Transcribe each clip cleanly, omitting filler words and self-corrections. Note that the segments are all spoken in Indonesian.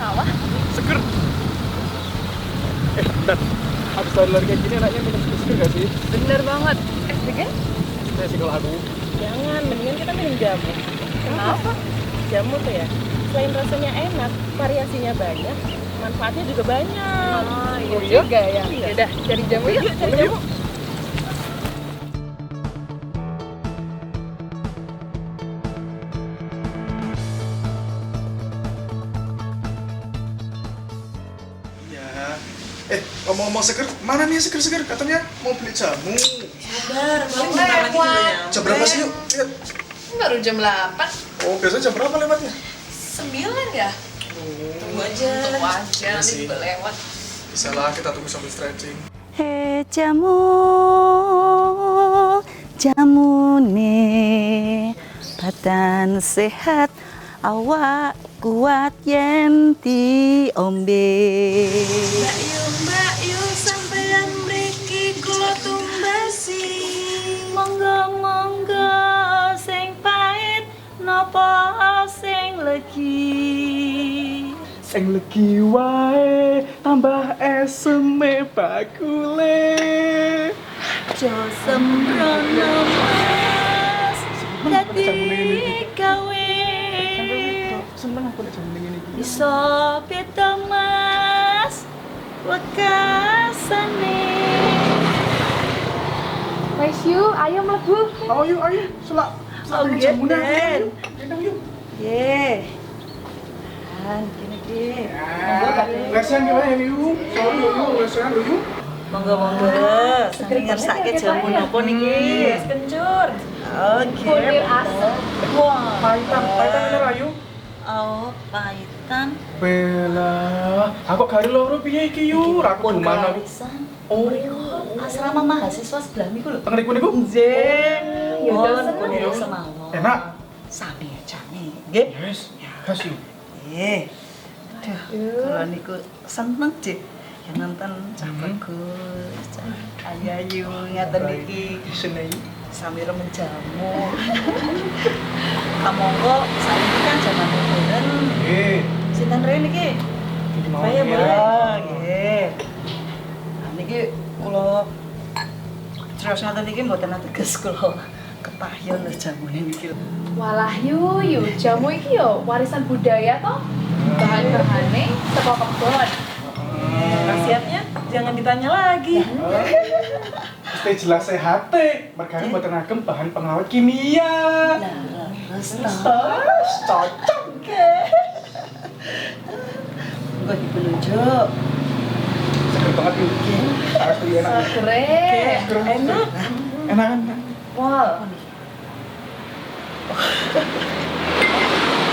sawah. Seger. Bentar. Habis lari kayak gini enaknya minum susu seger gak sih? Bener banget. Bikin? Saya sih kalau aku. Jangan, mendingan kita minum jamu. Kenapa? Jamu tuh ya, selain rasanya enak, variasinya banyak, manfaatnya juga banyak. Oh iya Oh, iya? juga ya. Iya. Yaudah, cari jamu yuk. Cari Boleh, jamu. yuk. Ya. Ngomong-ngomong seger, mana nih seger-seger? Katanya mau beli jamu. Sabar, paling bentar lagi juga nyampe. Jam berapa sih yuk? Lihat. Baru jam 8. Oh, biasanya jam berapa lewatnya? 9 ya? Tunggu aja. Tunggu aja, Iya nanti sih. juga lewat. Bisa lah, kita tunggu sambil stretching. Hei jamu, jamune badan sehat, awak kuat yen diombe. Mbak Yu, sampeyan mriki kula tumbasi. Monggo-monggo sing pahit napa sing legi. Sing legi wae tambah eseme bakule. Jo sembrono mas dadi gawe. Seneng aku nek jam ngene iki. Iso beda mas wekasane. Wes yuk, ayo mlebu. Ayo, selak. Oh, jamune. Den. Gendong yuk. Ye. Kan kene iki. Lesehan gimana yuk? Sorry yuk, lesehan yuk. Monggo-monggo. Sampe ngersake jamu napa niki? Yes, kencur. Oke. Bulir asem. Wah. Paitan ini rayu. Oh, pahitan. Bella, aku gak loro piye iki yuk? Aku Pun gimana? karisan. Oh, Asrama mahasiswa sebelah niku lho. tengeriku niku. Nggih. Yaudah, Pun seneng kulino ya. semawon. Enak. Sami jane. Nggih. Yes, gas yuk. Nggih. Aduh, kalau niku seneng Dik. Ya nonton cah bagus, cah ayu-ayu ngaten niki. Seneng. Sami remen jamu. Kamangka saiki kan jaman modern. Eh, Sinten rene niki? Saya Mbak. Nggih. Nah niki kula terus ngaten niki mboten ateges kula kepahyon lho jamune niki. Walah yuk, jamu iki yo warisan budaya toh. Bahan-bahane teko kebon. Khasiatnya jangan ditanya lagi. mesti jelas sehat mergane mboten ngagem bahan pengawet kimia. Lah, terus ta. Cocok. Enggak dipelunjuk. Seger banget yuk. Asli enak. Segere. Enak. Enak. Wow.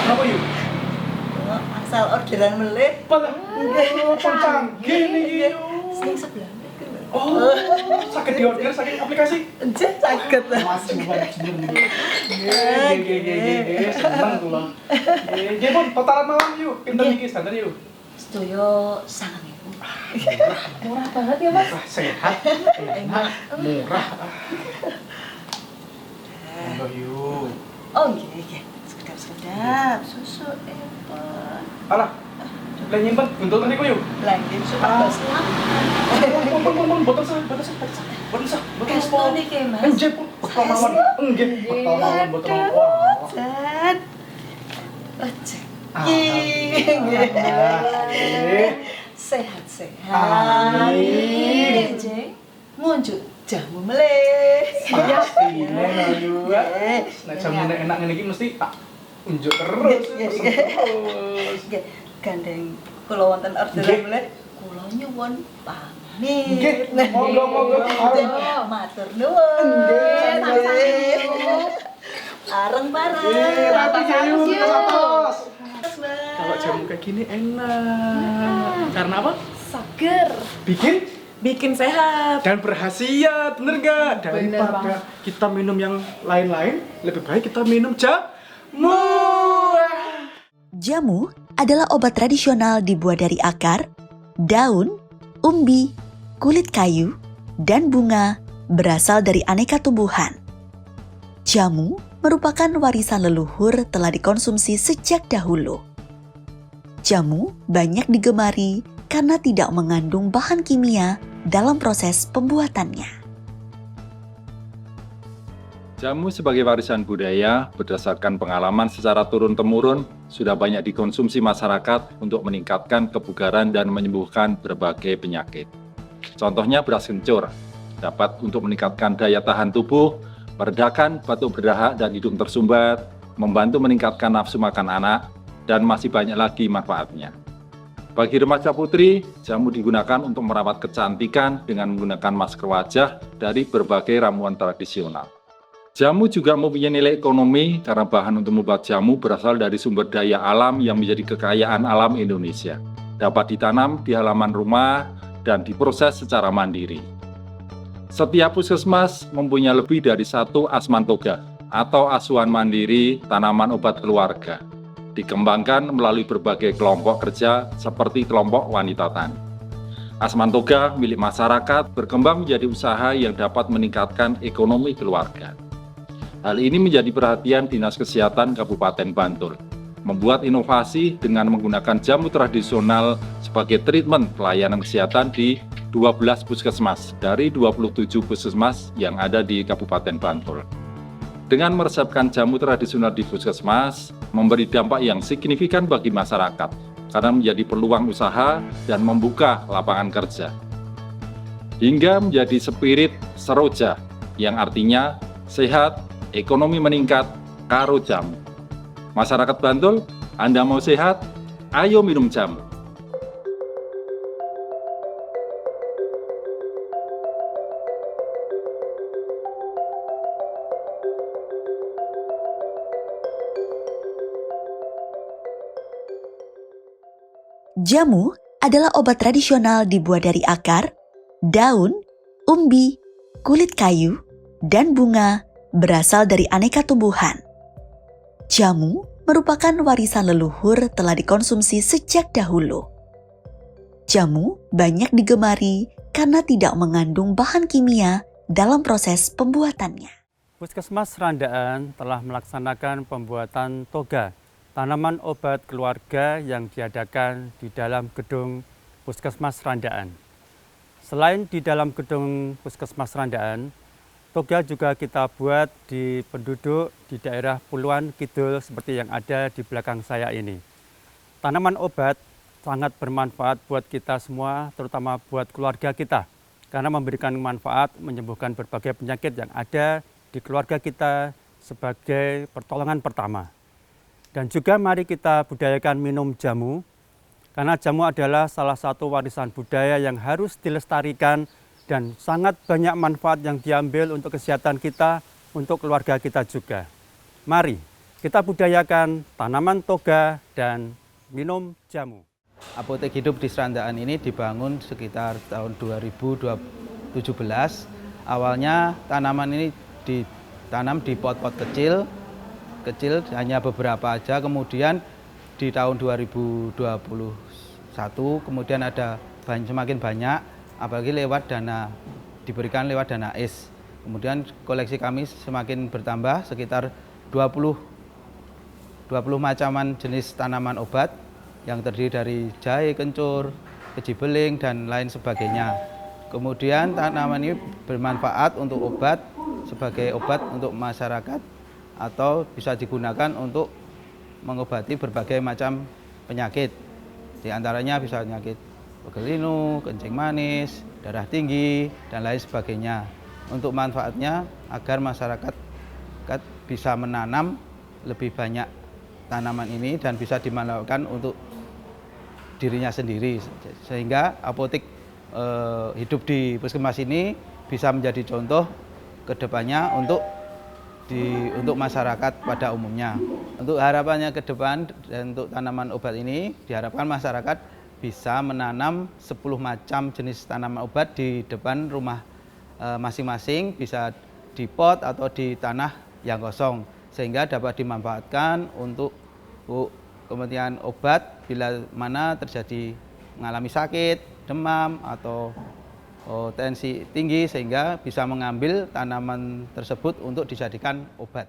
Kenapa yuk? Asal orderan melih. Pada canggih nih yuk. Sing sebelah niku lho. Oh, sakit diorder saking aplikasi. Enjeh saged. Maju. Nggih, seneng kula. Nggih, Pun, totalan malam yuk. Pinten iki standar yuk. Sedaya 9.000. Murah banget ya, Mas. Wah, sehat, enak, murah. Monggo yuk. Oh nggih. Sekedap susu empon. Alah, lah nyimpen buntutan niku yuk. Lah nggih supados Pun, botol sah. Kestu niki, Mas. Enggih, Pun. Botol mawon. Enggih, botol mawon, botol mawon. Wah. Jan. Ojek. Nggih. Sehat-sehat. Amin. Nggih, ngunjuk jamu melih. Pastine yuk. Nggih. Nek jamune enak ngene iki mesti tak unjuk terus. Nggih. Pesen terus. Nggih, gandeng kula wonten orderan Nggih. melih. Kula nyuwun pamit. Nggih, monggo. Matur nuwun. Nggih, Nggih. Bareng-bareng. Rapi yuk, yuk. atas. Terus, Mbak. Kalau jamu kayak gini enak. Karena apa? Seger. Bikin sehat. dan berhasiat, bener gak? Bener Daripada banget. kita minum yang lain-lain, lebih baik kita minum jamu. Jamu adalah obat tradisional dibuat dari akar, daun, umbi, kulit kayu, dan bunga berasal dari aneka tumbuhan. Jamu merupakan warisan leluhur telah dikonsumsi sejak dahulu. Jamu banyak digemari karena tidak mengandung bahan kimia dalam proses pembuatannya. Jamu sebagai warisan budaya berdasarkan pengalaman secara turun-temurun sudah banyak dikonsumsi masyarakat untuk meningkatkan kebugaran dan menyembuhkan berbagai penyakit. Contohnya beras kencur, dapat untuk meningkatkan daya tahan tubuh, meredakan batuk berdahak dan hidung tersumbat, membantu meningkatkan nafsu makan anak, dan masih banyak lagi manfaatnya. Bagi remaja putri, jamu digunakan untuk merawat kecantikan dengan menggunakan masker wajah dari berbagai ramuan tradisional. Jamu juga mempunyai nilai ekonomi karena bahan untuk membuat jamu berasal dari sumber daya alam yang menjadi kekayaan alam Indonesia. Dapat ditanam di halaman rumah dan diproses secara mandiri. Setiap puskesmas mempunyai lebih dari satu asmantoga atau asuhan mandiri tanaman obat keluarga. Dikembangkan melalui berbagai kelompok kerja seperti kelompok wanita tani. Asmantoga milik masyarakat berkembang menjadi usaha yang dapat meningkatkan ekonomi keluarga. Hal ini menjadi perhatian Dinas Kesehatan Kabupaten Bantul, membuat inovasi dengan menggunakan jamu tradisional sebagai treatment pelayanan kesehatan di 12 puskesmas dari 27 puskesmas yang ada di Kabupaten Bantul. Dengan meresepkan jamu tradisional di puskesmas, memberi dampak yang signifikan bagi masyarakat, karena menjadi peluang usaha dan membuka lapangan kerja. Hingga menjadi spirit seroja, yang artinya sehat, ekonomi meningkat, karo jamu. Masyarakat Bantul, Anda mau sehat? Ayo minum jamu. Jamu adalah obat tradisional dibuat dari akar, daun, umbi, kulit kayu, dan bunga berasal dari aneka tumbuhan. Jamu merupakan warisan leluhur telah dikonsumsi sejak dahulu. Jamu banyak digemari karena tidak mengandung bahan kimia dalam proses pembuatannya. Puskesmas Randaan telah melaksanakan pembuatan toga, tanaman obat keluarga yang diadakan di dalam gedung Puskesmas Randaan. Selain di dalam gedung Puskesmas Randaan, toga juga kita buat di penduduk di daerah Puluhan Kidul seperti yang ada di belakang saya ini. Tanaman obat sangat bermanfaat buat kita semua, terutama buat keluarga kita, karena memberikan manfaat menyembuhkan berbagai penyakit yang ada di keluarga kita sebagai pertolongan pertama. Dan juga mari kita budayakan minum jamu, karena jamu adalah salah satu warisan budaya yang harus dilestarikan dan sangat banyak manfaat yang diambil untuk kesehatan kita, untuk keluarga kita juga. Mari kita budayakan tanaman toga dan minum jamu. Apotek Hidup di Serandaan ini dibangun sekitar tahun 2017. Awalnya tanaman ini ditanam di pot-pot kecil hanya beberapa aja. Kemudian di tahun 2021 kemudian ada semakin banyak, apalagi diberikan lewat dana ACE. Kemudian koleksi kami semakin bertambah, sekitar 20 macaman jenis tanaman obat yang terdiri dari jahe, kencur, keji beling, dan lain sebagainya. Kemudian tanaman ini bermanfaat untuk obat, sebagai obat untuk masyarakat, atau bisa digunakan untuk mengobati berbagai macam penyakit. Di antaranya bisa penyakit pegel linu, kencing manis, darah tinggi, dan lain sebagainya. Untuk manfaatnya agar masyarakat bisa menanam lebih banyak tanaman ini dan bisa dimanfaatkan untuk dirinya sendiri. Sehingga apotek hidup di puskesmas ini bisa menjadi contoh ke depannya untuk masyarakat pada umumnya. Untuk harapannya ke depan dan untuk tanaman obat ini diharapkan masyarakat bisa menanam 10 macam jenis tanaman obat di depan rumah masing-masing, bisa di pot atau di tanah yang kosong, sehingga dapat dimanfaatkan untuk kepentingan obat bila mana terjadi mengalami sakit, demam, atau tensi tinggi, sehingga bisa mengambil tanaman tersebut untuk dijadikan obat.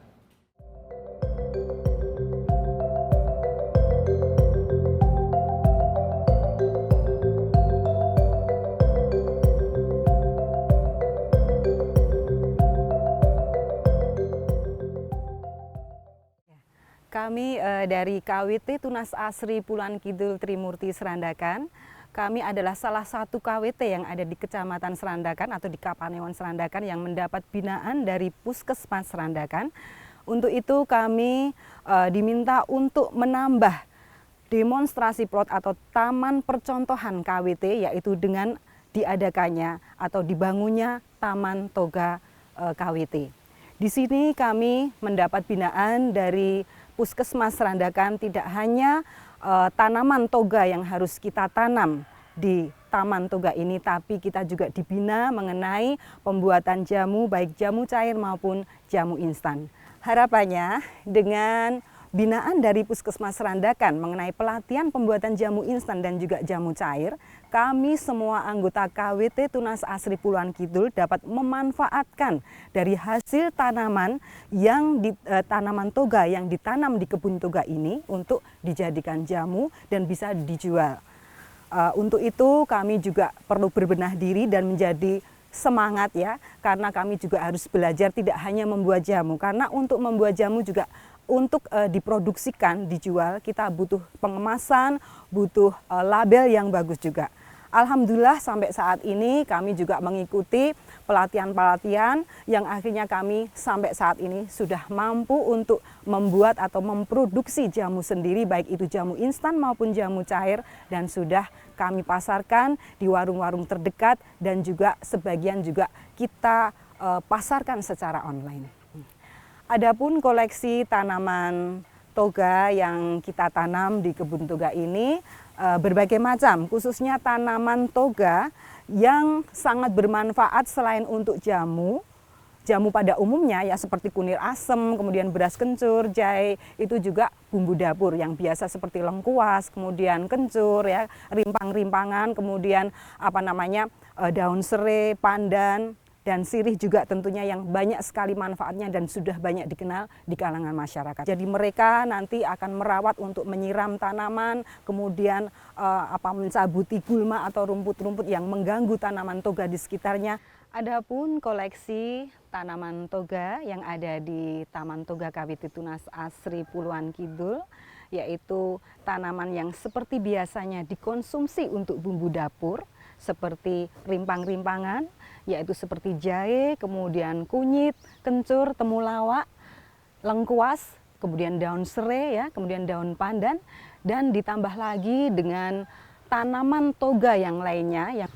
dari KWT Tunas Asri Puluhan Kidul Trimurti Serandakan. Kami adalah salah satu KWT yang ada di Kecamatan Serandakan atau di Kapanewon Serandakan yang mendapat binaan dari Puskesmas Serandakan. Untuk itu kami diminta untuk menambah demonstrasi plot atau taman percontohan KWT, yaitu dengan diadakannya atau dibangunnya Taman Toga KWT. Di sini kami mendapat binaan dari Puskesmas Serandakan, tidak hanya tanaman toga yang harus kita tanam di Taman Toga ini, tapi kita juga dibina mengenai pembuatan jamu, baik jamu cair maupun jamu instan. Harapannya dengan binaan dari Puskesmas Serandakan mengenai pelatihan pembuatan jamu instan dan juga jamu cair, kami semua anggota KWT Tunas Asri Puluhan Kidul dapat memanfaatkan dari hasil tanaman tanaman toga yang ditanam di kebun toga ini untuk dijadikan jamu dan bisa dijual. Untuk itu kami juga perlu berbenah diri dan menjadi semangat ya, karena kami juga harus belajar tidak hanya membuat jamu, karena untuk membuat jamu juga untuk diproduksikan, dijual, kita butuh pengemasan, butuh label yang bagus juga. Alhamdulillah sampai saat ini kami juga mengikuti pelatihan-pelatihan yang akhirnya kami sampai saat ini sudah mampu untuk membuat atau memproduksi jamu sendiri, baik itu jamu instan maupun jamu cair, dan sudah kami pasarkan di warung-warung terdekat dan juga sebagian juga kita pasarkan secara online. Adapun koleksi tanaman toga yang kita tanam di kebun toga ini berbagai macam, khususnya tanaman toga yang sangat bermanfaat selain untuk jamu pada umumnya ya, seperti kunir asem, kemudian beras kencur, jahe, itu juga bumbu dapur yang biasa seperti lengkuas, kemudian kencur ya, rimpang-rimpangan, kemudian daun serai, pandan, dan sirih juga tentunya yang banyak sekali manfaatnya dan sudah banyak dikenal di kalangan masyarakat. Jadi mereka nanti akan merawat untuk menyiram tanaman, kemudian mencabuti gulma atau rumput-rumput yang mengganggu tanaman toga di sekitarnya. Adapun koleksi tanaman toga yang ada di Taman Toga KWT Tunas Asri Puluhan Kidul, yaitu tanaman yang seperti biasanya dikonsumsi untuk bumbu dapur, seperti rimpang-rimpangan, yaitu seperti jahe, kemudian kunyit, kencur, temulawak, lengkuas, kemudian daun serai, ya, kemudian daun pandan, dan ditambah lagi dengan tanaman toga yang lainnya, yang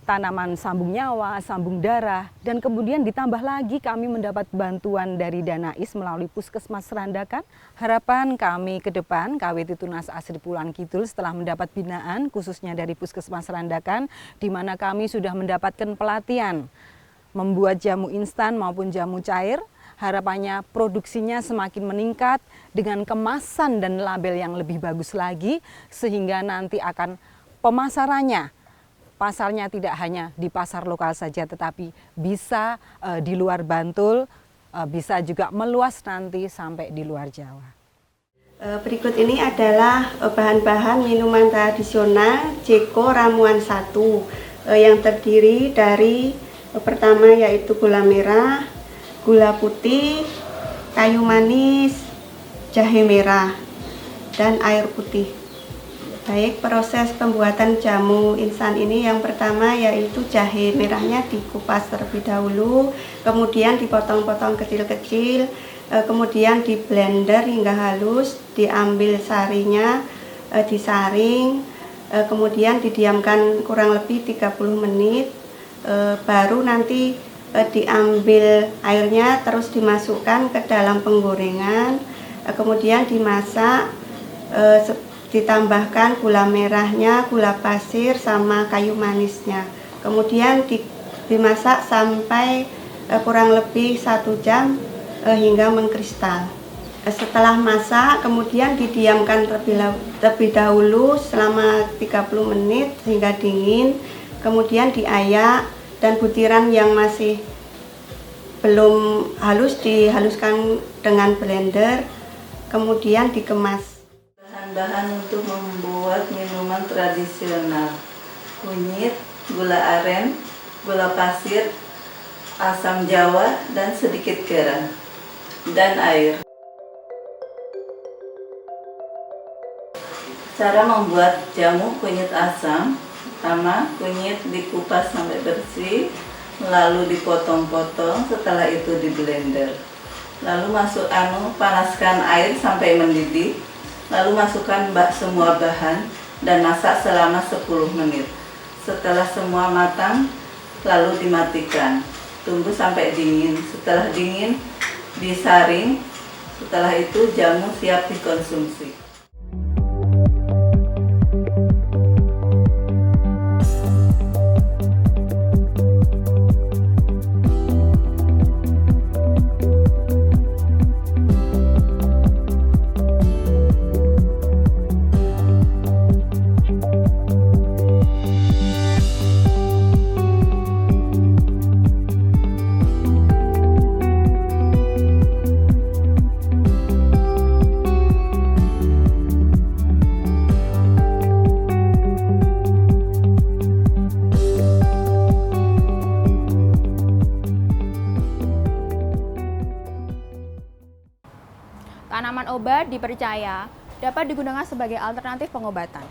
tanaman sambung nyawa, sambung darah, dan kemudian ditambah lagi kami mendapat bantuan dari Danais melalui Puskesmas Serandakan. Harapan kami ke depan, KWT Tunas Asri Puluhan Kidul setelah mendapat binaan khususnya dari Puskesmas Serandakan, di mana kami sudah mendapatkan pelatihan membuat jamu instan maupun jamu cair. Harapannya produksinya semakin meningkat dengan kemasan dan label yang lebih bagus lagi, sehingga nanti akan pemasarannya, pasarnya tidak hanya di pasar lokal saja, tetapi bisa di luar Bantul, bisa juga meluas nanti sampai di luar Jawa. Berikut ini adalah bahan-bahan minuman tradisional Jeko Ramuan 1 yang terdiri dari pertama yaitu gula merah, gula putih, kayu manis, jahe merah, dan air putih. Baik, proses pembuatan jamu instan ini yang pertama yaitu jahe merahnya dikupas terlebih dahulu, kemudian dipotong-potong kecil-kecil, kemudian di blender hingga halus, diambil sarinya, disaring, kemudian didiamkan kurang lebih 30 menit, baru nanti diambil airnya terus dimasukkan ke dalam penggorengan, kemudian dimasak, ditambahkan gula merahnya, gula pasir, sama kayu manisnya. Kemudian dimasak sampai kurang lebih 1 jam hingga mengkristal. Setelah masak, kemudian didiamkan terlebih dahulu selama 30 menit hingga dingin. Kemudian diayak dan butiran yang masih belum halus dihaluskan dengan blender. Kemudian dikemas. Bahan-bahan untuk membuat minuman tradisional: kunyit, gula aren, gula pasir, asam jawa, dan sedikit garam, dan air. Cara membuat jamu kunyit asam. Pertama, kunyit dikupas sampai bersih, lalu dipotong-potong, setelah itu di blender. Lalu panaskan air sampai mendidih, lalu masukkan semua bahan dan masak selama 10 menit. Setelah semua matang, lalu dimatikan. Tunggu sampai dingin. Setelah dingin, disaring. Setelah itu jamu siap dikonsumsi. Tanaman obat dipercaya dapat digunakan sebagai alternatif pengobatan.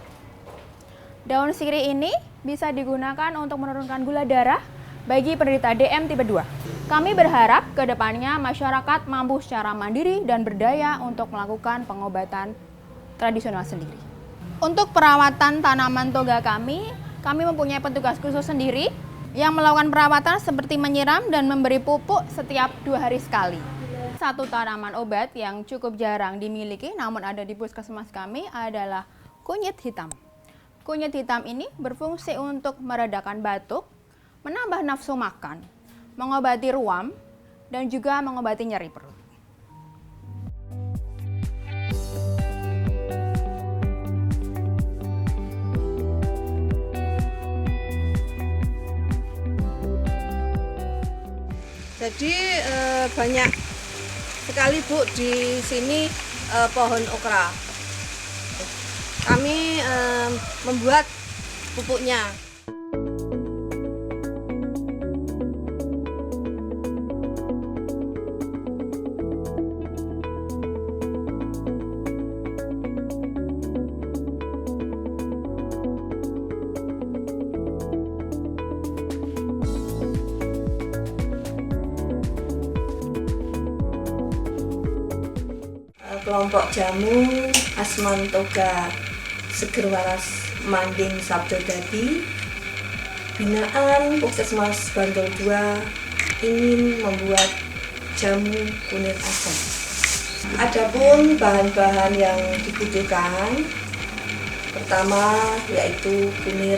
Daun sirih ini bisa digunakan untuk menurunkan gula darah bagi penderita DM tipe 2. Kami berharap ke depannya masyarakat mampu secara mandiri dan berdaya untuk melakukan pengobatan tradisional sendiri. Untuk perawatan tanaman toga kami mempunyai petugas khusus sendiri yang melakukan perawatan seperti menyiram dan memberi pupuk setiap 2 hari sekali. Satu tanaman obat yang cukup jarang dimiliki namun ada di puskesmas kami adalah kunyit hitam. Kunyit hitam ini berfungsi untuk meredakan batuk, menambah nafsu makan, mengobati ruam, dan juga mengobati nyeri perut. Jadi banyak sekali Bu di sini pohon okra. Kami membuat pupuknya. Kelompok jamu Asman Toga Seger Waras Manding Sabdo Dadi binaan Puskesmas Bantul 2 ingin membuat jamu kunir asam. Adapun bahan-bahan yang dibutuhkan, pertama yaitu kunir,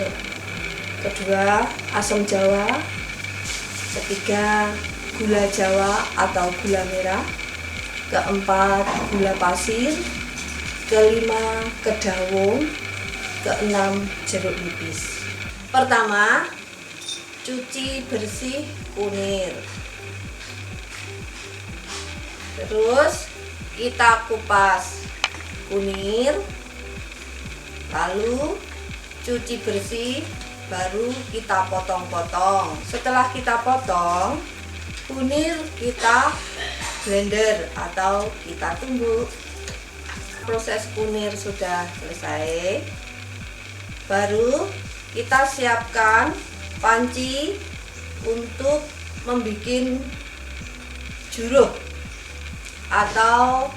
kedua asam jawa, ketiga gula jawa atau gula merah, keempat gula pasir, kelima kedawung, keenam jeruk nipis. Pertama, cuci bersih kunir. Terus kita kupas kunir, lalu cuci bersih, baru kita potong-potong. Setelah kita potong, kunir kita blender atau kita tumbuk. Proses kunir sudah selesai, baru kita siapkan panci untuk membuat juruh atau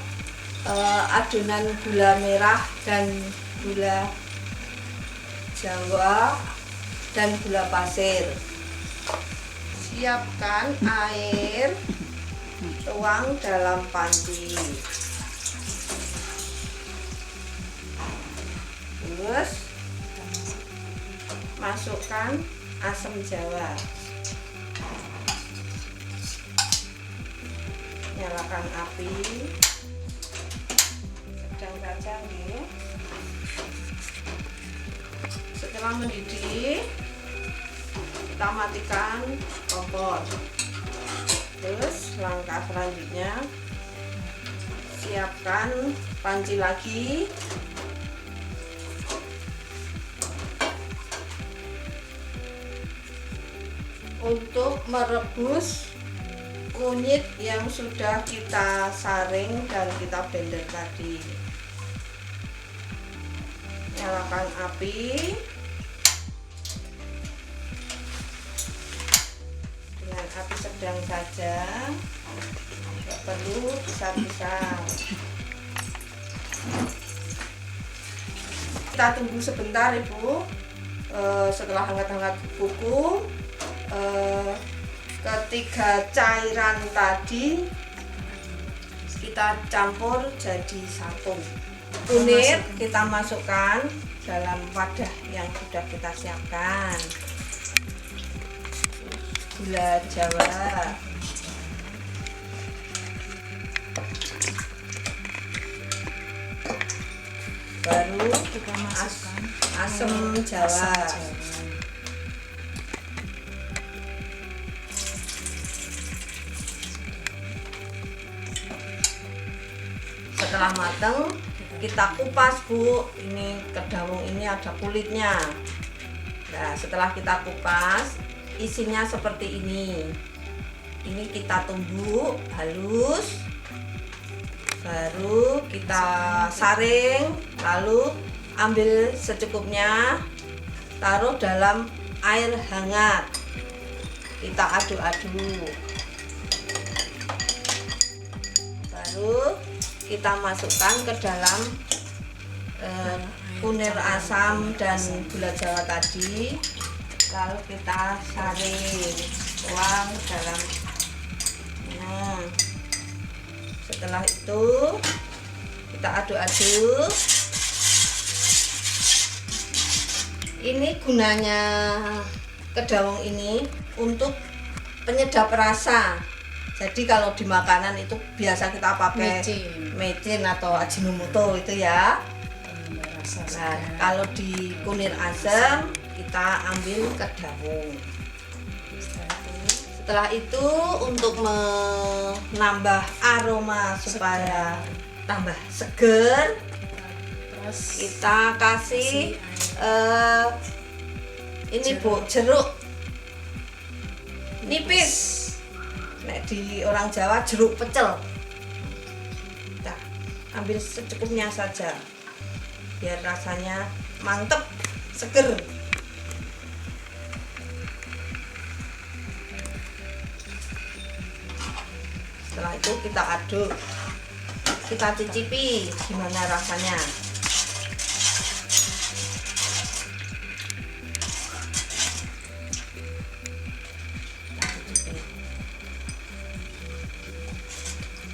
adonan gula merah dan gula jawa dan gula pasir. Siapkan air, tuang dalam panci. Terus masukkan asam jawa. Nyalakan api sedang saja nih. Setelah mendidih, kita matikan kompor. Terus langkah selanjutnya, siapkan panci lagi. Untuk merebus kunyit yang sudah kita saring dan kita blender tadi. nyalakan api dengan api sedang saja, nggak perlu besar-besar. Kita tunggu sebentar Ibu. Setelah hangat-hangat kuku, ketiga cairan tadi kita campur jadi satu. Kunir kita masukkan dalam wadah yang sudah kita siapkan. Gula Jawa, baru kita masukkan asam Jawa. Setelah matang kita kupas Bu. Ini kedawung ini ada kulitnya. Nah, setelah kita kupas, isinya seperti ini. Ini kita tumbuk halus, baru kita saring, lalu ambil secukupnya, taruh dalam air hangat, kita aduk-aduk, baru kita masukkan ke dalam kunir asam dan gula Jawa tadi, lalu kita saring, tuang dalam. Nah, setelah itu kita aduk-aduk. Ini gunanya kedawung ini untuk penyedap rasa. Jadi kalau di makanan itu biasa kita pakai micin atau ajinomoto itu ya. Nah, kalau di kunir asam kita ambil kedawung. Setelah itu untuk menambah aroma supaya tambah seger, kita kasih ini Bu, jeruk nipis. Nek di orang Jawa jeruk pecel. Kita ambil secukupnya saja biar rasanya mantep, seger. Setelah itu kita aduk, kita cicipi gimana rasanya.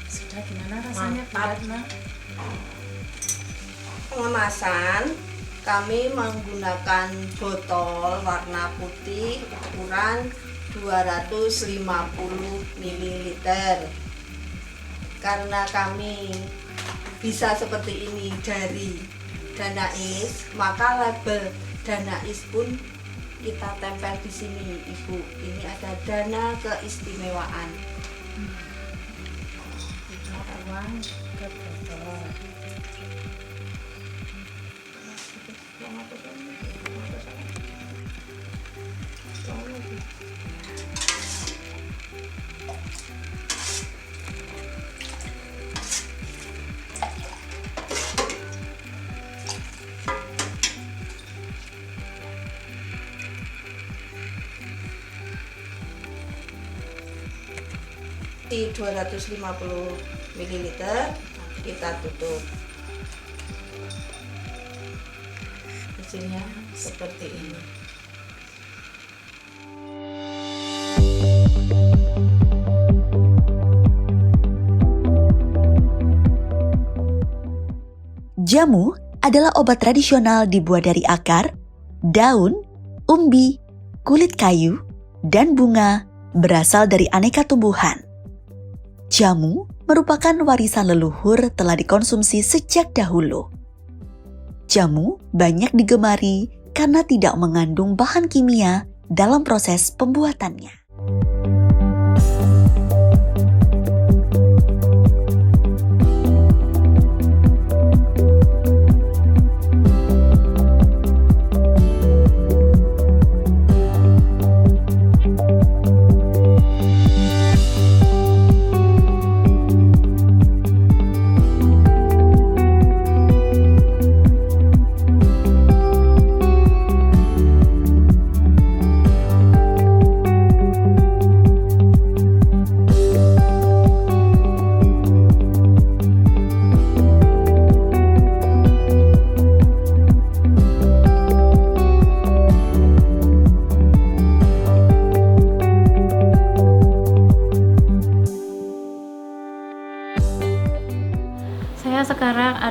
Sudah gimana rasanya Bu? Pengemasan kami menggunakan botol warna putih ukuran 250 ml. Karena kami bisa seperti ini dari Danais, maka label Danais pun kita tempel di sini, Ibu. Ini ada dana keistimewaan. Uang ke botol. Di 250 ml kita tutup. Isinya seperti ini. Jamu adalah obat tradisional dibuat dari akar, daun, umbi, kulit kayu, dan bunga berasal dari aneka tumbuhan. Jamu merupakan warisan leluhur telah dikonsumsi sejak dahulu. Jamu banyak digemari karena tidak mengandung bahan kimia dalam proses pembuatannya.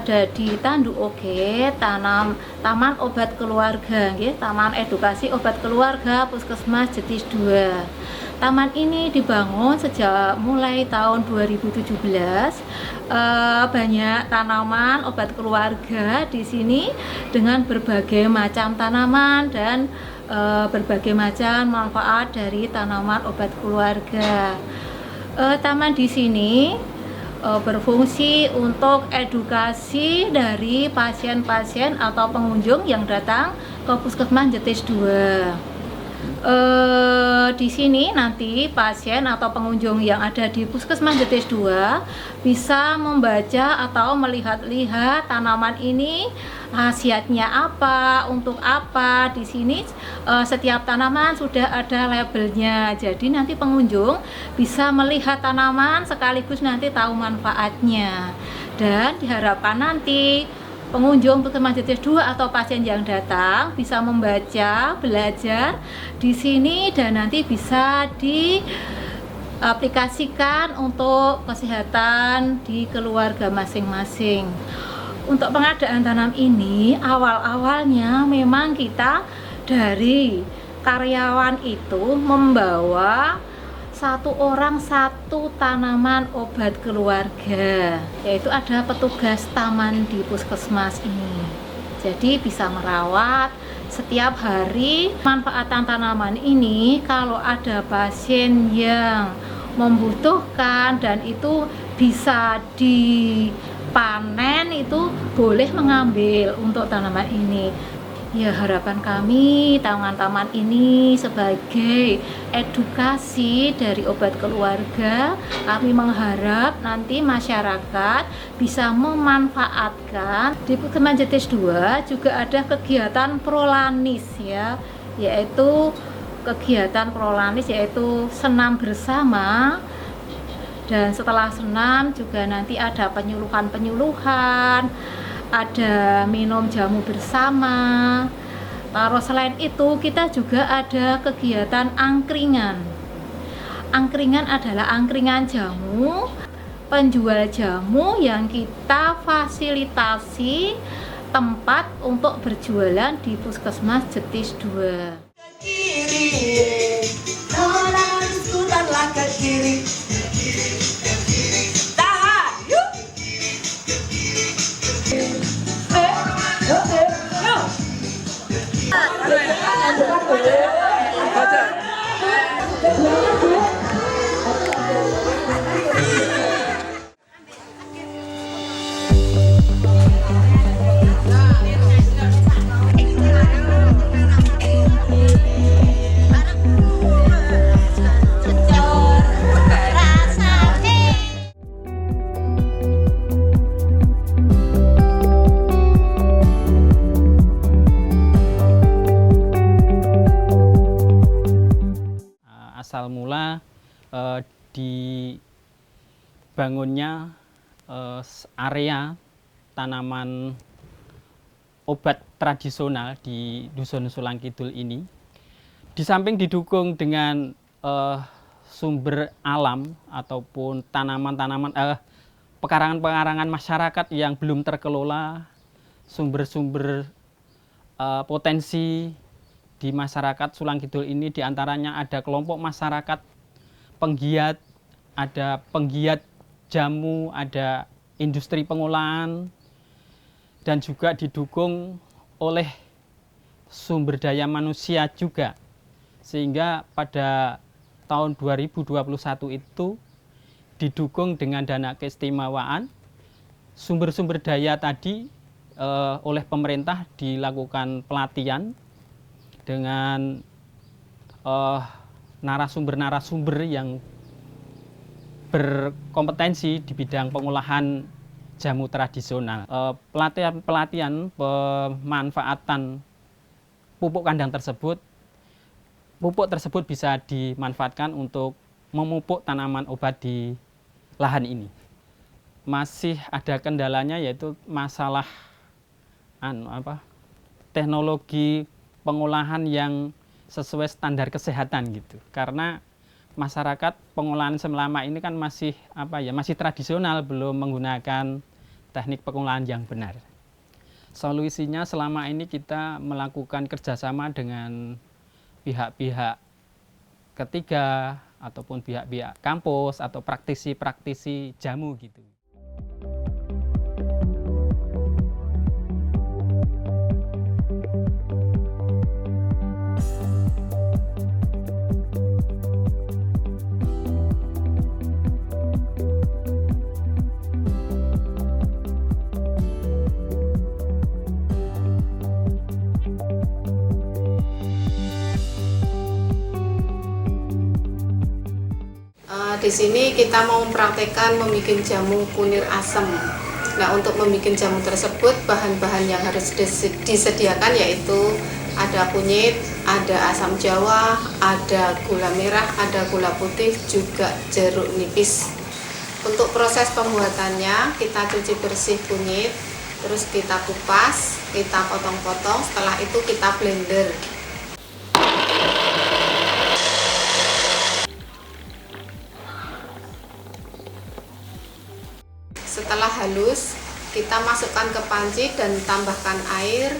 ada di Tandu Oge, Taman Obat Keluarga, Taman Edukasi Obat Keluarga Puskesmas Jetis 2. Taman ini dibangun sejak mulai tahun 2017. Banyak tanaman obat keluarga di sini dengan berbagai macam tanaman dan berbagai macam manfaat dari tanaman obat keluarga. Taman di sini berfungsi untuk edukasi dari pasien-pasien atau pengunjung yang datang ke Puskesmas Jetis 2. Di sini nanti pasien atau pengunjung yang ada di Puskesmas Jetis 2 bisa membaca atau melihat-lihat tanaman ini khasiatnya apa, untuk apa. Di sini setiap tanaman sudah ada labelnya. Jadi nanti pengunjung bisa melihat tanaman sekaligus nanti tahu manfaatnya. Dan diharapkan nanti pengunjung Puskesmas Jetis 2 atau pasien yang datang bisa membaca, belajar di sini dan nanti bisa diaplikasikan untuk kesehatan di keluarga masing-masing. Untuk pengadaan tanam ini awal-awalnya memang kita dari karyawan itu membawa satu orang satu tanaman obat keluarga, yaitu ada petugas taman di puskesmas ini. Jadi bisa merawat setiap hari. Manfaatan tanaman ini kalau ada pasien yang membutuhkan dan itu bisa dipanen, itu boleh mengambil untuk tanaman ini. Ya, harapan kami taman-taman ini sebagai edukasi dari obat keluarga. Kami mengharap nanti masyarakat bisa memanfaatkan. Di Puskesmas Jetis 2 juga ada kegiatan prolanis ya, yaitu kegiatan prolanis yaitu senam bersama. Dan setelah senam juga nanti ada penyuluhan-penyuluhan, ada minum jamu bersama. Terus selain itu kita juga ada kegiatan angkringan. Angkringan adalah angkringan jamu, penjual jamu yang kita fasilitasi tempat untuk berjualan di Puskesmas Jetis 2. Asal mula dibangunnya area tanaman obat tradisional di Dusun Sulang Kidul ini, di samping didukung dengan sumber alam ataupun tanaman-tanaman pekarangan-pekarangan masyarakat yang belum terkelola, sumber-sumber potensi di masyarakat Sulang Kidul ini, diantaranya ada kelompok masyarakat penggiat, ada penggiat jamu, ada industri pengolahan, dan juga didukung oleh sumber daya manusia juga. Sehingga pada tahun 2021 itu didukung dengan dana keistimewaan, sumber-sumber daya tadi oleh pemerintah dilakukan pelatihan dengan narasumber-narasumber yang berkompetensi di bidang pengolahan jamu tradisional. Pelatihan pemanfaatan pupuk kandang tersebut, pupuk tersebut bisa dimanfaatkan untuk memupuk tanaman obat di lahan ini. Masih ada kendalanya, yaitu masalah teknologi pengolahan yang sesuai standar kesehatan gitu. Karena masyarakat pengolahan selama ini kan masih masih tradisional, belum menggunakan teknik pengolahan yang benar. Solusinya selama ini kita melakukan kerjasama dengan pihak-pihak ketiga ataupun pihak-pihak kampus atau praktisi-praktisi jamu gitu. Di sini kita mau mempraktekkan membuat jamu kunir asam. Nah, untuk membuat jamu tersebut bahan-bahan yang harus disediakan yaitu ada kunyit, ada asam jawa, ada gula merah, ada gula putih, juga jeruk nipis. Untuk proses pembuatannya kita cuci bersih kunyit, terus kita kupas, kita potong-potong, setelah itu kita blender. Setelah halus, kita masukkan ke panci dan tambahkan air,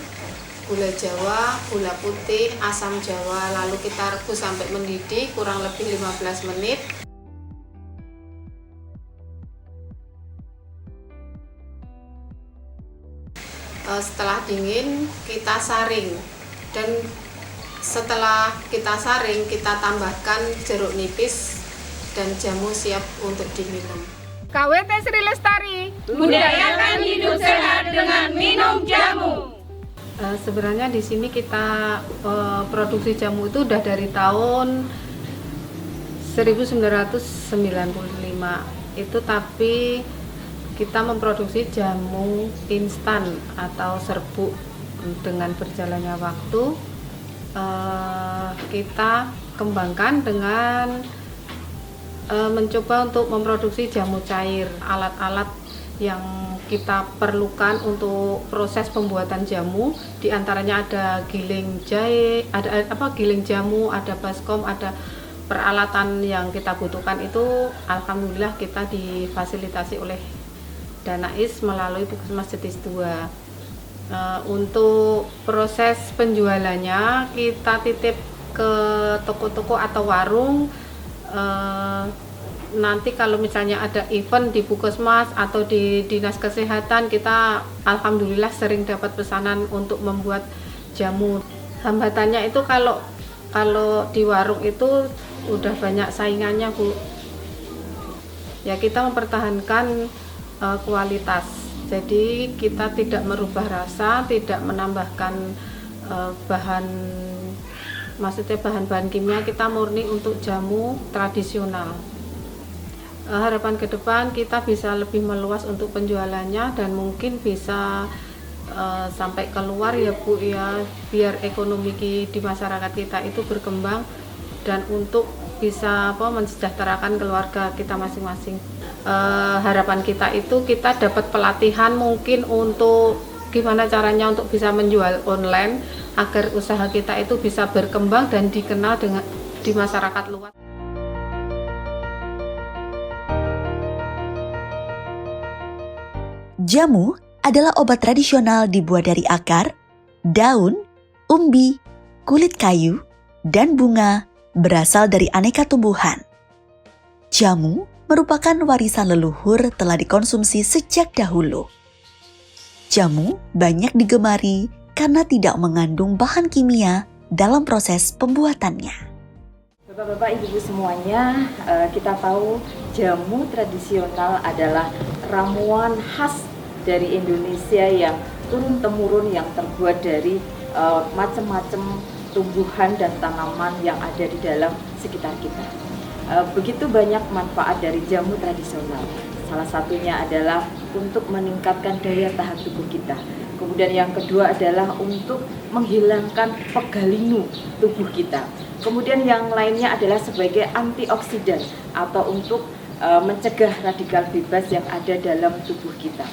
gula jawa, gula putih, asam jawa, lalu kita rebus sampai mendidih kurang lebih 15 menit. Setelah dingin, kita saring, dan setelah kita saring, kita tambahkan jeruk nipis dan jamu siap untuk diminum. KWT Sri Lestari, budayakan hidup sehat dengan minum jamu. Sebenarnya di sini kita produksi jamu itu udah dari tahun 1995 itu, tapi kita memproduksi jamu instan atau serbuk. Dengan berjalannya waktu kita kembangkan dengan mencoba untuk memproduksi jamu cair. Alat-alat yang kita perlukan untuk proses pembuatan jamu diantaranya ada giling jahe, ada giling jamu, ada baskom, ada peralatan yang kita butuhkan itu alhamdulillah kita difasilitasi oleh Danais melalui Puskesmas Jetis 2. Untuk proses penjualannya kita titip ke toko-toko atau warung. Nanti kalau misalnya ada event di Puskesmas atau di Dinas Kesehatan, kita alhamdulillah sering dapat pesanan untuk membuat jamu. Hambatannya itu kalau di warung itu udah banyak saingannya, Bu. Ya, kita mempertahankan kualitas. Jadi kita tidak merubah rasa, tidak menambahkan bahan-bahan kimia, kita murni untuk jamu tradisional. Harapan ke depan kita bisa lebih meluas untuk penjualannya dan mungkin bisa sampai keluar ya Bu ya, biar ekonomi di masyarakat kita itu berkembang dan untuk bisa mensejahterakan keluarga kita masing-masing. Harapan kita itu kita dapat pelatihan mungkin untuk gimana caranya untuk bisa menjual online agar usaha kita itu bisa berkembang dan dikenal di masyarakat luas. Jamu adalah obat tradisional dibuat dari akar, daun, umbi, kulit kayu, dan bunga berasal dari aneka tumbuhan. Jamu merupakan warisan leluhur telah dikonsumsi sejak dahulu. Jamu banyak digemari karena tidak mengandung bahan kimia dalam proses pembuatannya. Bapak-bapak, ibu-ibu semuanya, kita tahu jamu tradisional adalah ramuan khas dari Indonesia yang turun-temurun yang terbuat dari macam-macam tumbuhan dan tanaman yang ada di dalam sekitar kita. Begitu banyak manfaat dari jamu tradisional. Salah satunya adalah untuk meningkatkan daya tahan tubuh kita. Kemudian yang kedua adalah untuk menghilangkan pegalinu tubuh kita. Kemudian yang lainnya adalah sebagai antioksidan atau untuk mencegah radikal bebas yang ada dalam tubuh kita.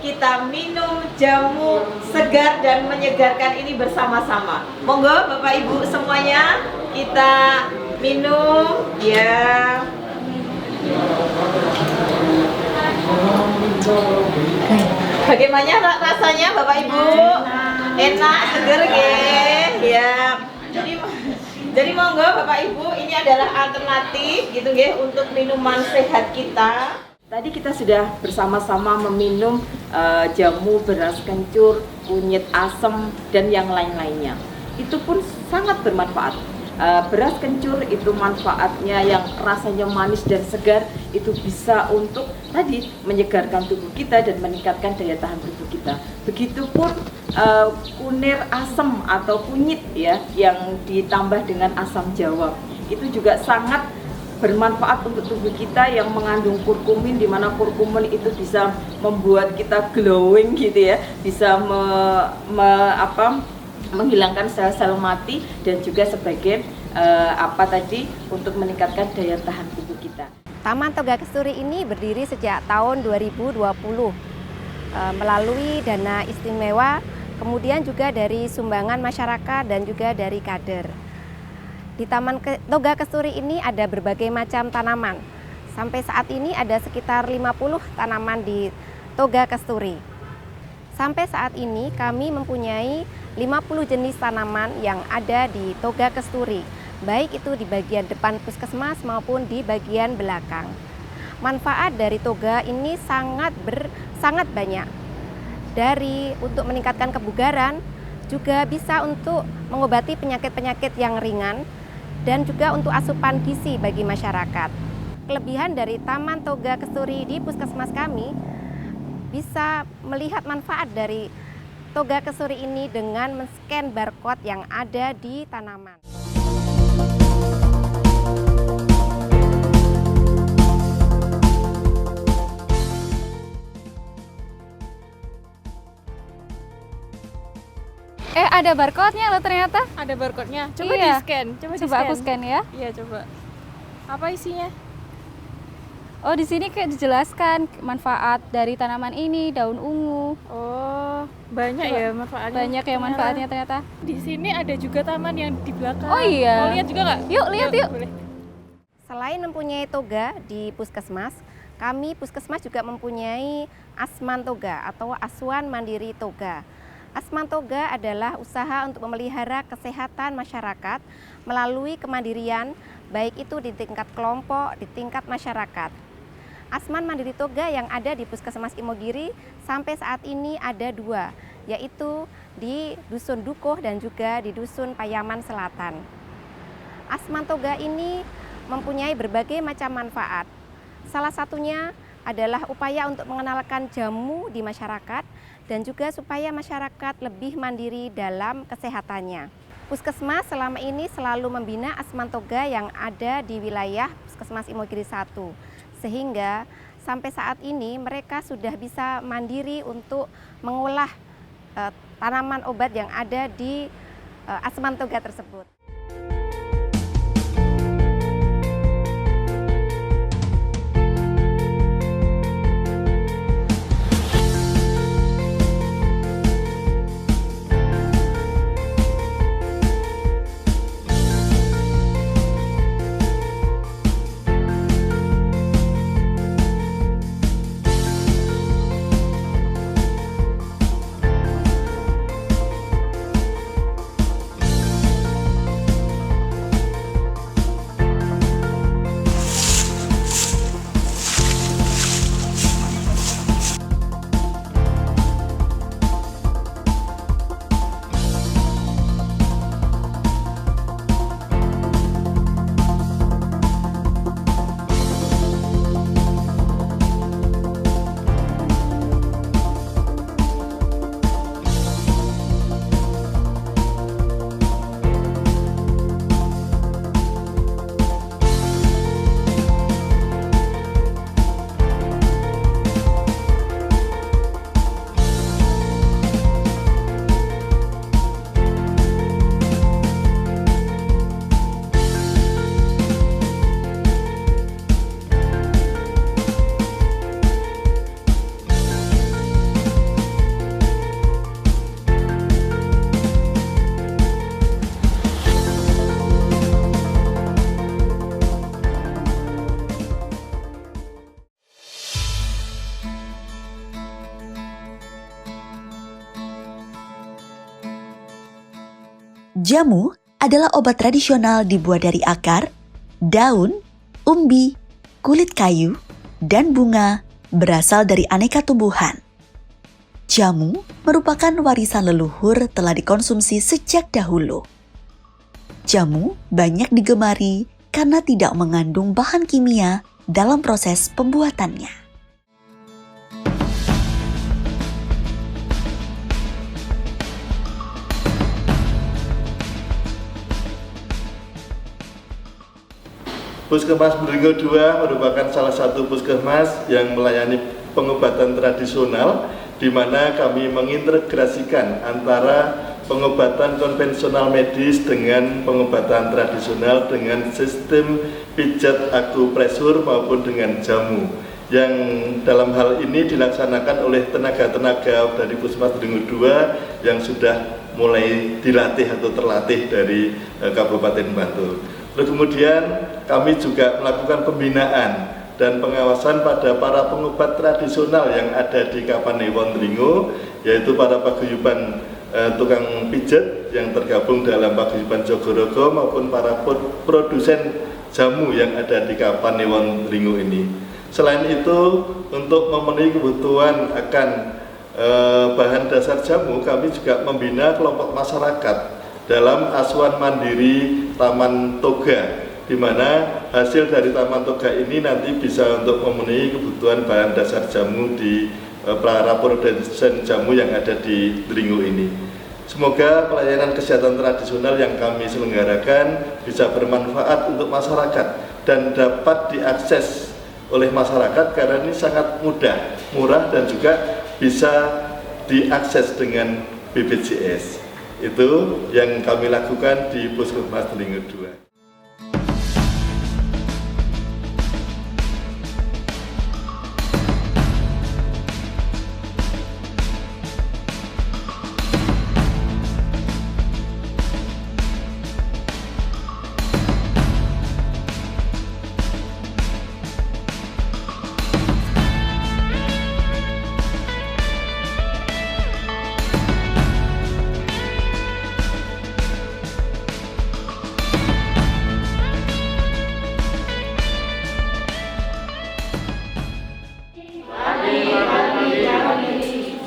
kita minum jamu segar dan menyegarkan ini bersama-sama. Monggo Bapak Ibu semuanya kita minum ya. Bagaimana rasanya Bapak Ibu? Enak, seger ya. Jadi monggo Bapak Ibu, ini adalah alternatif gitu nggih untuk minuman sehat kita. Tadi kita sudah bersama-sama meminum jamu beras kencur, kunyit asem, dan yang lain-lainnya. Itu pun sangat bermanfaat. Beras kencur itu manfaatnya yang rasanya manis dan segar, itu bisa untuk tadi menyegarkan tubuh kita dan meningkatkan daya tahan tubuh kita. Begitupun kunir asem atau kunyit ya yang ditambah dengan asam jawa, itu juga sangat bermanfaat untuk tubuh kita yang mengandung kurkumin, di mana kurkumin itu bisa membuat kita glowing gitu ya, bisa menghilangkan sel-sel mati dan juga sebagai untuk meningkatkan daya tahan tubuh kita. Taman Toga Kesturi ini berdiri sejak tahun 2020 melalui dana istimewa, kemudian juga dari sumbangan masyarakat dan juga dari kader. Di Taman Toga Kesturi ini ada berbagai macam tanaman. Sampai saat ini ada sekitar 50 tanaman di Toga Kesturi. Sampai saat ini kami mempunyai 50 jenis tanaman yang ada di Toga Kesturi, baik itu di bagian depan puskesmas maupun di bagian belakang. Manfaat dari toga ini sangat banyak. Dari untuk meningkatkan kebugaran, juga bisa untuk mengobati penyakit-penyakit yang ringan, dan juga untuk asupan gizi bagi masyarakat. Kelebihan dari Taman Toga Kesturi di puskesmas kami bisa melihat manfaat dari Toga Kesturi ini dengan men-scan barcode yang ada di tanaman. Ada barcode-nya loh ternyata. Ada barcode-nya. Coba iya. di-scan. Coba aku scan ya. Iya, coba. Apa isinya? Oh, di sini kayak dijelaskan manfaat dari tanaman ini, daun ungu. Oh, banyak ya manfaatnya. Banyak ya manfaatnya ternyata. Di sini ada juga taman yang di belakang. Oh iya. Mau lihat juga nggak? Yuk, lihat yuk. Boleh. Selain mempunyai toga di puskesmas, kami puskesmas juga mempunyai Asman Toga atau Asuhan Mandiri Toga. Asman Toga adalah usaha untuk memelihara kesehatan masyarakat melalui kemandirian, baik itu di tingkat kelompok, di tingkat masyarakat. Asman Mandiri Toga yang ada di Puskesmas Imogiri sampai saat ini ada 2, yaitu di Dusun Dukuh dan juga di Dusun Payaman Selatan. Asman Toga ini mempunyai berbagai macam manfaat. Salah satunya adalah upaya untuk mengenalkan jamu di masyarakat dan juga supaya masyarakat lebih mandiri dalam kesehatannya. Puskesmas selama ini selalu membina Asman Toga yang ada di wilayah Puskesmas Imogiri 1. Sehingga sampai saat ini mereka sudah bisa mandiri untuk mengolah tanaman obat yang ada di Asman Toga tersebut. Jamu adalah obat tradisional dibuat dari akar, daun, umbi, kulit kayu, dan bunga berasal dari aneka tumbuhan. Jamu merupakan warisan leluhur telah dikonsumsi sejak dahulu. Jamu banyak digemari karena tidak mengandung bahan kimia dalam proses pembuatannya. Puskesmas Mendringo II merupakan salah satu puskesmas yang melayani pengobatan tradisional, di mana kami mengintegrasikan antara pengobatan konvensional medis dengan pengobatan tradisional dengan sistem pijat akupresur maupun dengan jamu, yang dalam hal ini dilaksanakan oleh tenaga-tenaga dari Puskesmas Mendringo II yang sudah mulai dilatih atau terlatih dari Kabupaten Bantul. Lalu kemudian kami juga melakukan pembinaan dan pengawasan pada para pengobat tradisional yang ada di Kapanewon Mendringo, yaitu para paguyuban tukang pijat yang tergabung dalam paguyuban Jogorogo maupun para produsen jamu yang ada di Kapanewon Mendringo ini. Selain itu, untuk memenuhi kebutuhan akan bahan dasar jamu, kami juga membina kelompok masyarakat dalam asuhan mandiri Taman Toga, di mana hasil dari Taman Toga ini nanti bisa untuk memenuhi kebutuhan bahan dasar jamu di para produsen jamu yang ada di Mendringo ini. Semoga pelayanan kesehatan tradisional yang kami selenggarakan bisa bermanfaat untuk masyarakat dan dapat diakses oleh masyarakat karena ini sangat mudah, murah, dan juga bisa diakses dengan BPJS. Itu yang kami lakukan di Puskesmas Mendringo II.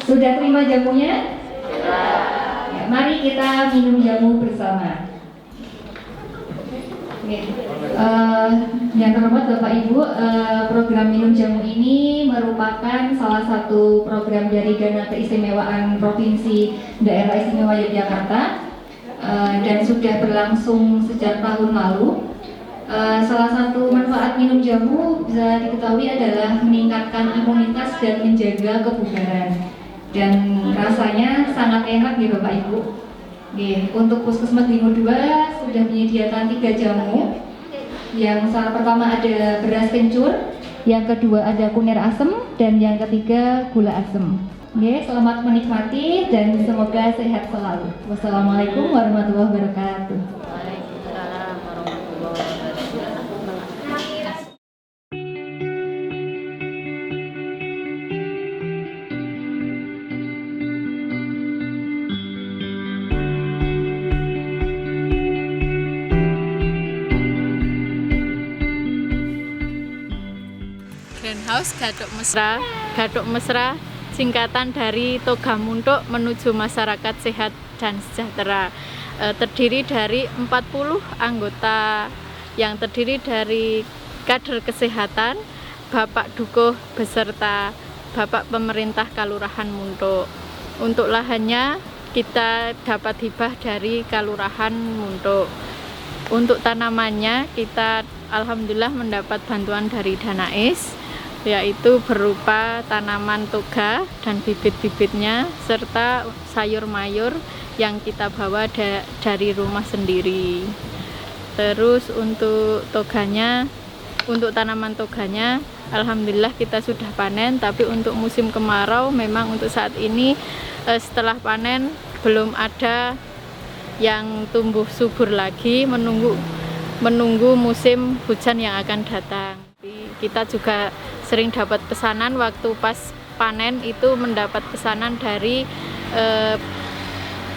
Sudah terima jamunya? Ya, mari kita minum jamu bersama. Yang terhormat Bapak Ibu, program minum jamu ini merupakan salah satu program dari Dana Keistimewaan Provinsi Daerah Istimewa Yogyakarta dan sudah berlangsung sejak tahun lalu. Salah satu manfaat minum jamu bisa diketahui adalah meningkatkan imunitas dan menjaga kebugaran. Dan rasanya sangat enak ya Bapak Ibu. Untuk Puskesmas Mendringo II sudah menyediakan 3 jamu. Yang pertama ada beras kencur, yang kedua ada kunir asem, dan yang ketiga gula asem. Selamat menikmati dan semoga sehat selalu. Wassalamualaikum warahmatullahi wabarakatuh. Greenhouse Gathuk Mesra, singkatan dari Toga Muntuk menuju masyarakat sehat dan sejahtera. Terdiri dari 40 anggota yang terdiri dari kader kesehatan, Bapak Dukuh beserta Bapak Pemerintah Kalurahan Muntuk. Untuk lahannya kita dapat hibah dari Kalurahan Muntuk. Untuk tanamannya kita alhamdulillah mendapat bantuan dari Danais, yaitu berupa tanaman toga dan bibit-bibitnya serta sayur mayur yang kita bawa dari rumah sendiri. Terus untuk tanaman toganya alhamdulillah kita sudah panen, tapi untuk musim kemarau memang untuk saat ini setelah panen belum ada yang tumbuh subur lagi, menunggu musim hujan yang akan datang. Kita juga sering dapat pesanan waktu pas panen itu, mendapat pesanan dari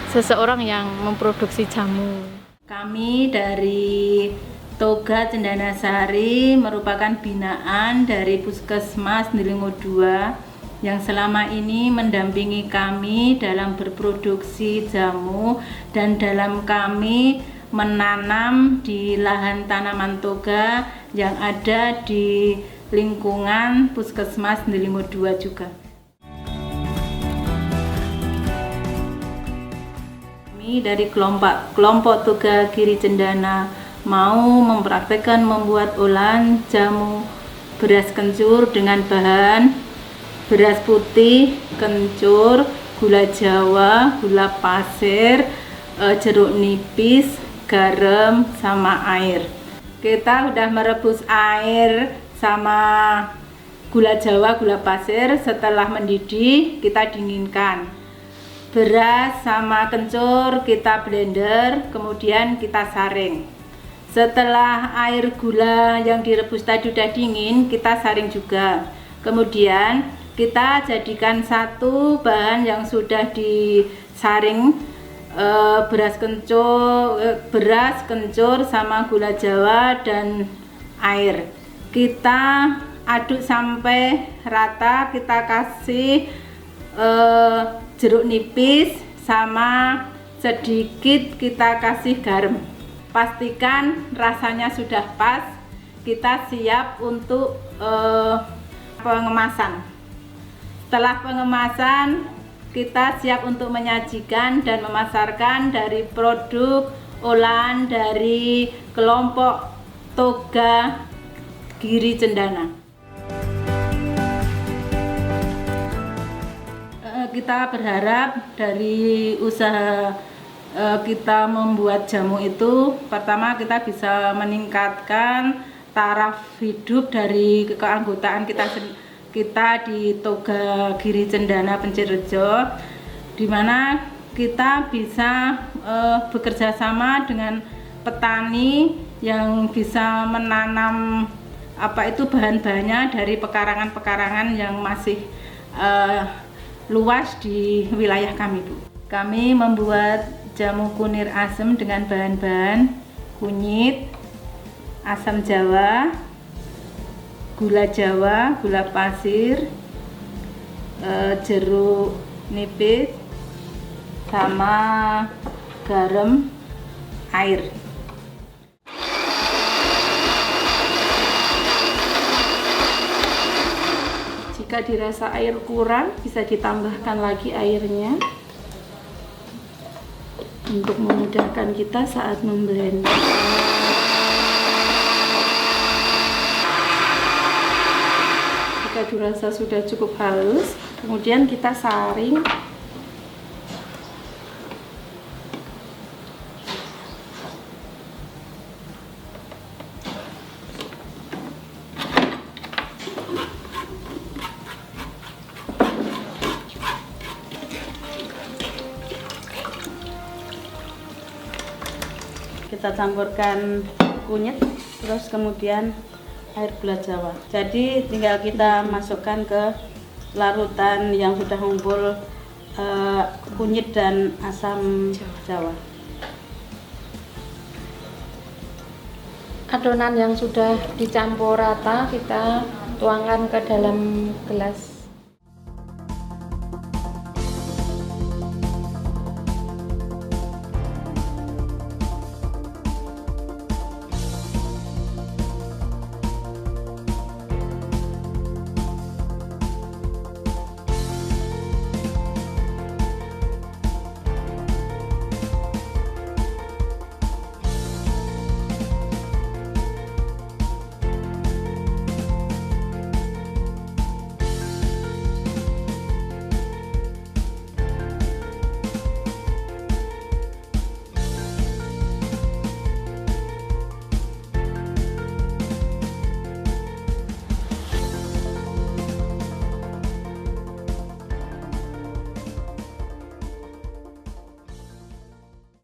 seseorang yang memproduksi jamu. Kami dari Toga Cendana Sari merupakan binaan dari Puskesmas Delingo 2 yang selama ini mendampingi kami dalam berproduksi jamu dan dalam kami menanam di lahan tanaman toga yang ada di lingkungan Puskesmas Delingo 2 juga. Kami dari kelompok Toga Giri Cendana mau mempraktekkan membuat olahan jamu beras kencur dengan bahan beras putih, kencur, gula jawa, gula pasir, jeruk nipis, garam, sama air. Kita udah merebus air sama gula jawa, gula pasir. Setelah mendidih kita dinginkan. Beras sama kencur kita blender, kemudian kita saring. Setelah air gula yang direbus tadi udah dingin, kita saring juga. Kemudian kita jadikan satu bahan yang sudah disaring, beras kencur sama gula jawa dan air. Kita aduk sampai rata, kita kasih jeruk nipis sama sedikit kita kasih garam. Pastikan rasanya sudah pas, kita siap untuk pengemasan. Setelah pengemasan, kita siap untuk menyajikan dan memasarkan dari produk olahan dari kelompok Toga Giri Cendana. Kita berharap dari usaha kita membuat jamu itu, pertama kita bisa meningkatkan taraf hidup dari keanggotaan kita di Toga Giri Cendana Pencirrejo, di mana kita bisa bekerja sama dengan petani yang bisa menanam bahan-bahannya dari pekarangan-pekarangan yang masih luas di wilayah kami, Bu. Kami membuat jamu kunir asem dengan bahan-bahan kunyit, asam jawa, gula jawa, gula pasir, jeruk nipis, sama garam, air. Jika dirasa air kurang, bisa ditambahkan lagi airnya untuk memudahkan kita saat memblender. Jika dirasa sudah cukup halus, kemudian kita saring. Kita campurkan kunyit, terus kemudian air gula jawa. Jadi tinggal kita masukkan ke larutan yang sudah ngumpul kunyit dan asam jawa. Adonan yang sudah dicampur rata kita tuangkan ke dalam gelas.